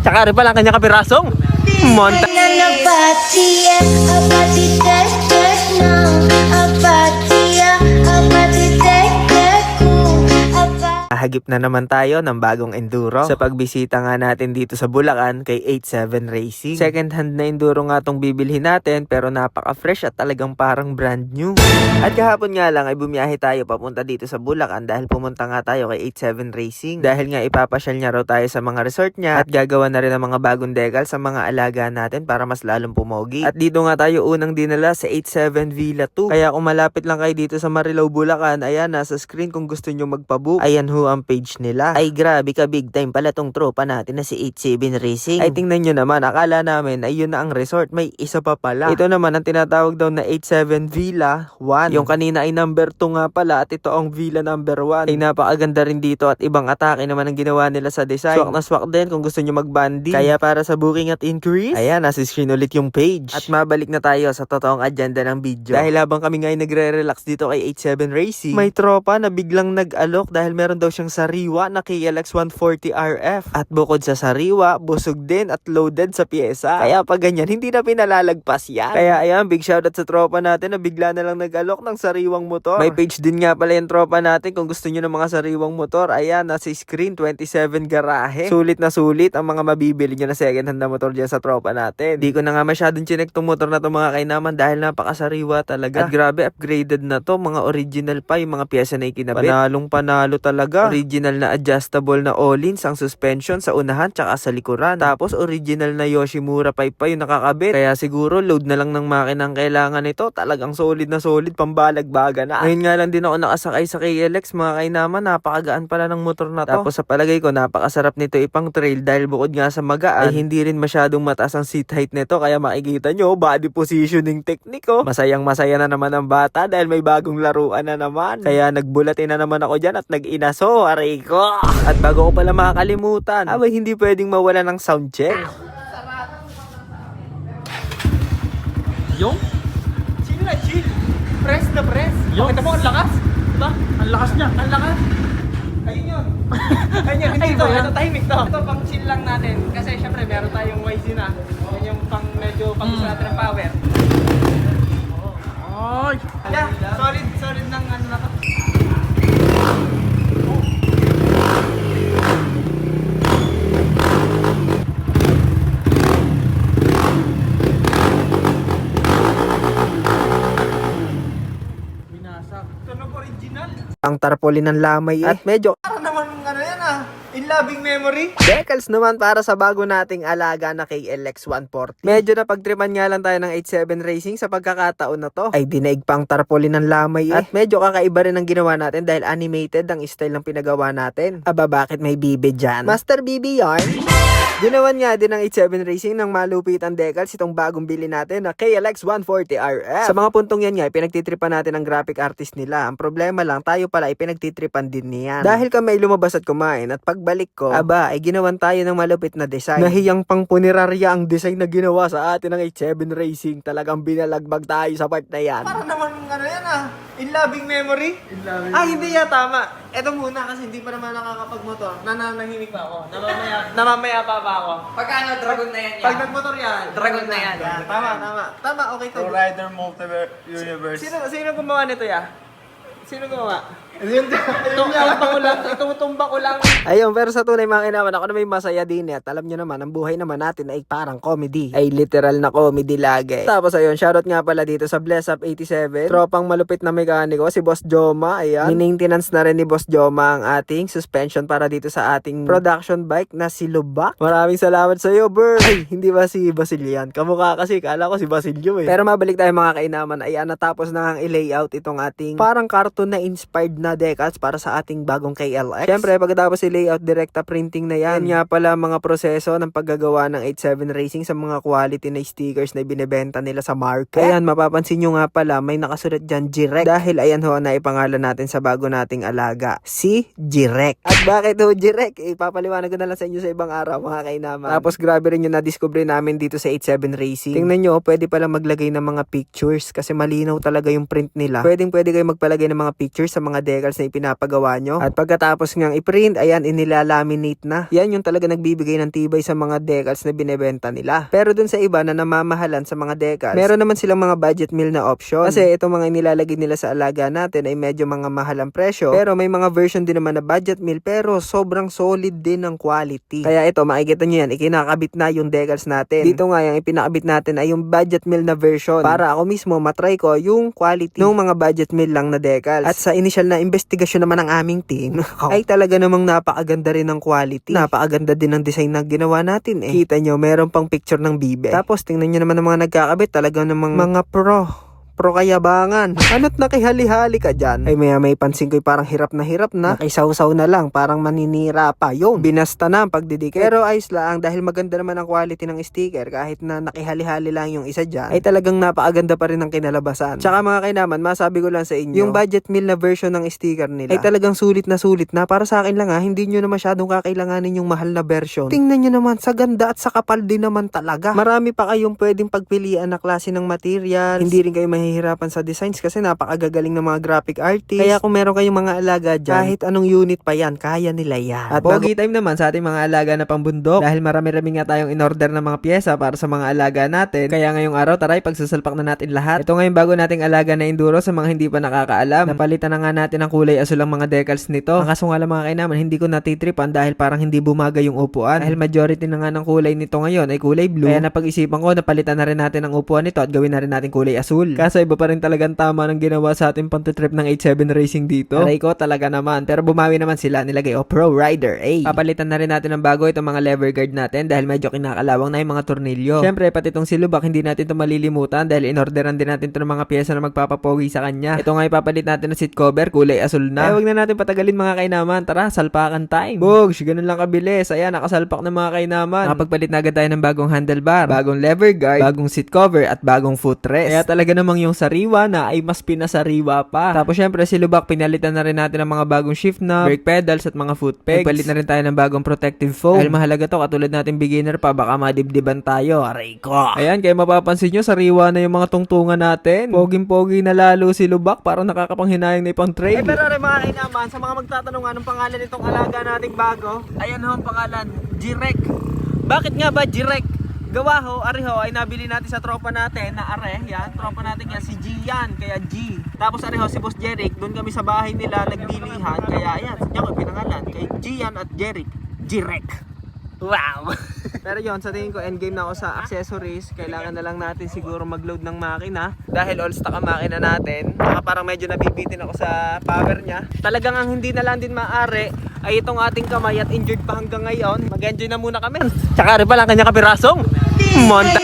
Tsaka rin pala ang kanyang kapirasong monta. Hagip na naman tayo ng bagong enduro sa pagbisita nga natin dito sa Bulacan kay 87 Racing. Second hand na enduro nga tong bibilhin natin pero napaka-fresh at talagang parang brand new. At kahapon nga lang ay bumiyahe tayo papunta dito sa Bulacan dahil pumunta nga tayo kay 87 Racing. Dahil nga ipapasyal niya raw tayo sa mga resort niya at gagawa na rin ng mga bagong decal sa mga alaga natin para mas lalong pumogi. At dito nga tayo unang dinala sa 87 Villa 2. Kaya kung malapit lang kayo dito sa Marilao, Bulacan, ayan nasa screen kung gusto nyo magpabook. Ayan ho ang page nila. Ay grabe ka, big time pala tong tropa natin na si 87 Racing. Ay tingnan nyo naman, akala namin ay yun na ang resort, may isa pa pala. Ito naman ang tinatawag daw na 87 Villa 1. Yung kanina ay number 2 nga pala at ito ang Villa number 1. Ay napakaganda rin dito at ibang atake naman ang ginawa nila sa design. Swak na swak din kung gusto nyo mag-banding. Kaya para sa booking at increase, ayan, nasa screen ulit yung page. At mabalik na tayo sa totoong agenda ng video. Dahil habang kami ngayon nagre-relax dito kay 87 Racing, may tropa na biglang nag-alok dahil meron daw siyang sariwa na KLX 140 RF. At bukod sa sariwa, busog din at loaded sa pyesa. Kaya pag ganyan, hindi na pinalalagpas yan. Kaya ayan, big shoutout sa tropa natin na bigla na lang nag-alok ng sariwang motor. May page din nga pala yung tropa natin kung gusto nyo ng mga sariwang motor. Ayan, nasa screen 27 garahe. Sulit na sulit ang mga mabibili nyo na second hand na motor dyan sa tropa natin. Di ko na nga masyadong chinek tong motor na to mga kainaman dahil napakasariwa talaga. At grabe, upgraded na to. Mga original pa yung mga pyesa na ikinabit. Panalong panalo talaga. Original na adjustable na all-ins ang suspension sa unahan tsaka sa likuran. Tapos original na Yoshimura pipe pa yung nakakabit. Kaya siguro load na lang ng makina ang kailangan nito. Talagang solid na solid, pambalagbaga na. Ngayon nga lang din ako nakasakay sa KLX mga kainaman. Napakagaan pala ng motor na to. Tapos sa palagay ko napakasarap nito ipang trail dahil bukod nga sa magaan ay hindi rin masyadong mataas ang seat height nito. Kaya makikita nyo body positioning technique oh. Masayang masaya na naman ang bata dahil may bagong laruan na naman. Kaya nagbulatin na naman ako dyan at nag-inaso. Aray ko! At bago ko pala makakalimutan, abay hindi pwedeng mawala ng sound check. Yung? Chill na chill. Press na press. Yung? Pakita mo ang lakas. Diba? Ang lakas niya. Ang lakas. Ayun yun. Ayun yun. Hindi Ay, ito. ba yan? Ito tahimik to. Ito pang chill lang natin. Kasi syempre meron tayong YZ na. Yan yung pang medyo pang gusto natin ng power. Ay! Yeah, solid ng ano na to. Binasak. Tunog original. Ang tarpaulin ng lamay at medyo Para naman ano yan ah. In loving memory. decals naman para sa bago nating alaga na KLX 140. Medyo napagtripan nga lang tayo ng 87 Racing sa pagkakataon na to. Ay dinaig pang tarpaulin ng lamay At medyo kakaiba rin ang ginawa natin dahil animated ang style ng pinagawa natin. Aba bakit may bibi dyan? Master bibi yarn? Ginawan nga din ng 87 Racing ng malupit ang decals itong bagong bili natin na KLX 140 RF. Sa mga puntong yan nga, pinagtitripan natin ang graphic artist nila. Ang problema lang, tayo pala ay pinagtitripan din niyan. Dahil kami ay lumabas at kumain at pagbalik ko, aba ay ginawan tayo ng malupit na design. Nahiyang pang punerarya ang design na ginawa sa atin ng 87 Racing. Talagang binalagbag tayo sa part na yan. Para naman ano yan ah. In loving memory. Hindi yan tama. Eto muna kasi hindi pa naman nakakapagmotor. Nananahimik pa ako. Namamaya pa ako. Pagkano dragon na yan Pag nagmotor yan. Dragon na yan. Tama, okay to. Rider Multiverse Universe. Sino gumawa nito ya? Sino gumawa? Yun Tumba ko lang. Ayun, pero sa tunay mga kinaman, ako na may masaya din at alam nyo naman, ang buhay naman natin ay parang comedy. Ay literal na comedy lagi. Tapos ayun, shoutout nga pala dito sa Bless Up 87. Tropang malupit na mekaniko, si Boss Joma. Ayan, maintenance na rin ni Boss Joma ang ating suspension para dito sa ating production bike na si Lubak. Maraming salamat sa iyo, Bert. Ay, hindi ba si Basilian? Kamukha kasi, kala ko si Basilio eh. Pero mabalik tayo mga kainaman, ayan, natapos na ang i-layout itong ating parang cartoon na inspired na decals para sa ating bagong KLX. Siyempre, pagkatapos i-layout, direkta printing na yan. Yan nga pala mga proseso ng paggagawa ng 87 Racing sa mga quality na stickers na binibenta nila sa market. Ayan, mapapansin nyo nga pala, may nakasulat dyan, Jirek. Dahil ayan ho, na ipangalan natin sa bago nating alaga, si Jirek. At bakit ho Jirek? Ipapaliwanag ko na lang sa inyo sa ibang araw, mga kainaman. Tapos grabe rin yung na-discover namin dito sa 87 Racing. Tingnan nyo, pwede pala maglagay ng mga pictures kasi malinaw talaga yung print nila. Pwede kayo magpalagay ng mga pictures sa mga decals na ipinapagawa nyo. At pagkatapos ngang i-print, ayan, inilalaminate na. Yan yung talaga nagbibigay ng tibay sa mga decals na binebenta nila. Pero dun sa iba na namamahalan sa mga decals, meron naman silang mga budget meal na option. Kasi itong mga inilalagay nila sa alaga natin ay medyo mga mahal ang presyo. Pero may mga version din naman na budget meal pero sobrang solid din ng quality. Kaya ito, makikita nyo yan, ikinakabit na yung decals natin. Dito nga yung ipinakabit natin ay yung budget meal na version. Para ako mismo matry ko yung quality ng mga budget meal lang na decals. At sa initial na investigasyon naman ng aming team, ay talaga namang napakaganda rin ng quality. Napakaganda din ng design na ginawa natin eh. Kita nyo, meron pang picture ng bibe. Tapos tingnan nyo naman ng mga nagkakabit, talaga namang mga pro kayabangan. Ano't nakihali-hali ka dyan? Ay may pansin ko'y parang hirap na. Nakisawsaw na lang, parang maninira pa. Yung binasta na ang pagdidikit. Pero ayos lang, dahil maganda naman ang quality ng sticker, kahit na nakihali-hali lang yung isa dyan, ay talagang napakaganda pa rin ang kinalabasan. Tsaka mga kainaman, masabi ko lang sa inyo, yung budget meal na version ng sticker nila, ay talagang sulit na para sa akin lang hindi nyo na masyadong kakailanganin yung mahal na version. Tingnan nyo naman, sa ganda at sa kapal din naman talaga. Marami pa kayong pwedeng pagpilian na klase ng materials. Hindi rin kayo mahihirapan sa designs kasi napakagagaling ng mga graphic artists. Kaya kung meron kayong mga alaga dyan, kahit anong unit pa yan, kaya nila yan. At pogi time naman sa ating mga alaga na pambundok, dahil marami-rami nga tayong in-order ng mga pyesa para sa mga alaga natin. Kaya ngayong araw, taray, pagsasalpak na natin lahat. Ito ngayon bago nating alaga na enduro, sa mga hindi pa nakakaalam, napalitan na nga natin ang kulay asul ang mga decals nito. Ang kaso nga lang mga kainaman, hindi ko natitripan dahil parang hindi bumaga yung upuan. Dahil majority na nga ng kulay nito ngayon ay kulay blue. Kaya napag-isipan ko, napalitan na rin natin ang upuan nito at gawin na rin natin kulay asul. Kaso iba pa rin talagang tama ng ginawa sa ating pantitrip ng 87 Racing dito. Aray ko talaga naman. Pero bumawi naman sila, nilagay Pro Rider A. Papalitan na rin natin ng bago itong mga lever guard natin dahil medyo kinakalawang na yung mga tornilyo. Syempre pati itong si Lubak hindi natin ito malilimutan dahil inorderan din natin ito ng mga pyesa na magpapapogi sa kanya. Ito nga ipapalit natin ng seat cover, kulay asul na. Huwag na natin patagalin mga kainaman. Tara, salpakan time. Bogs, ganun lang kabilis. Ayan, nakasalpak na mga kainaman. Nakapagpalit na agad tayo ng bagong handlebar, bagong lever guard, bagong seat cover at bagong footrest. Kaya talaga namang yung sariwa na ay mas pinasariwa pa. Tapos syempre si Lubak pinalitan na rin natin ng mga bagong shift knob, brake pedals at mga foot pegs. Nagpalit na rin tayo ng bagong protective foam. Dahil mahalaga to, katulad natin beginner pa, baka madibdiban tayo. Aray ko. Ayan, kaya mapapansin nyo, sariwa na yung mga tungtungan natin. Poging-pogi na lalo si Lubak, parang nakakapanghinayang na ipang trade. Pero rin mga kainaman, sa mga magtatanong anong pangalan itong alaga nating bago, ayan ho ang pangalan, Jirek. Bakit nga ba Jirek? Gawa ho, Ariho ay nabili natin sa tropa natin na Are, yan, tropa natin yan, si G yan, kaya G. Tapos Ariho, si Boss Jeric, doon kami sa bahay nila nagbilihan, kaya ayan, sadya ko pinangalan, kay G yan at Jeric, Jirek. Wow! Pero yon, sa tingin ko endgame na ako sa accessories. Kailangan na lang natin siguro mag-load ng makina dahil all stock ang makina natin. Baka parang medyo nabibitin ako sa power niya. Talagang ang hindi na lang din maaari ay itong ating kamay at injured pa hanggang ngayon. Mag-enjoy na muna kami. Tsaka rin pala ang kanyang kapirasong monta.